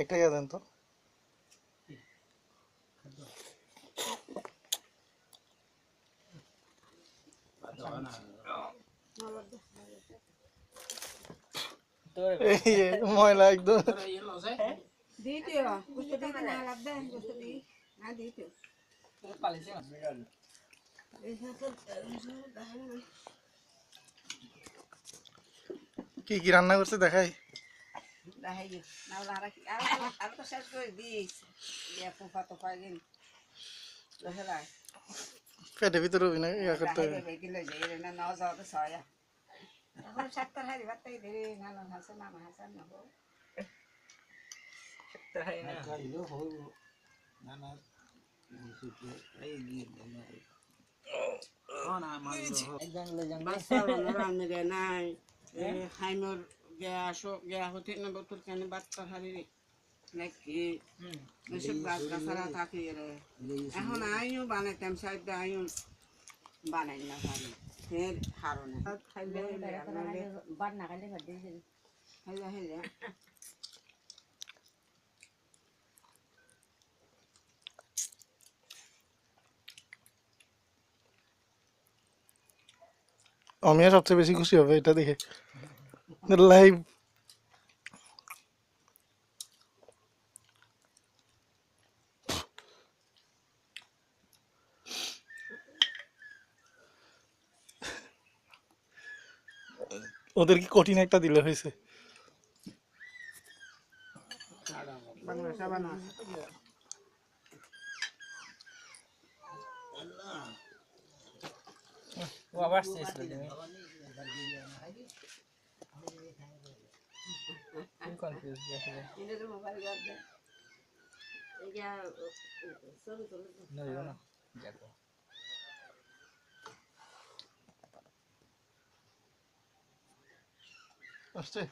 একটা ইয়া দেন তো। ময়লা একদম কি কি রান্না করছে দেখাই। পেটের ভিতরে অভিনয় ইয়া করতে হবে। এখন আইও বানাইতাম সাইড আইও বানাই না পারি ফের হারনে খাইলে বান্না খাইলে খাইলে খাইলে অমিয়া সবচেয়ে বেশি খুশি হবে এটা দেখে লাইভ। ওদের কি কঠিন একটা দিলে হয়েছে। আসছে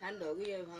ঠান্ডা হয়ে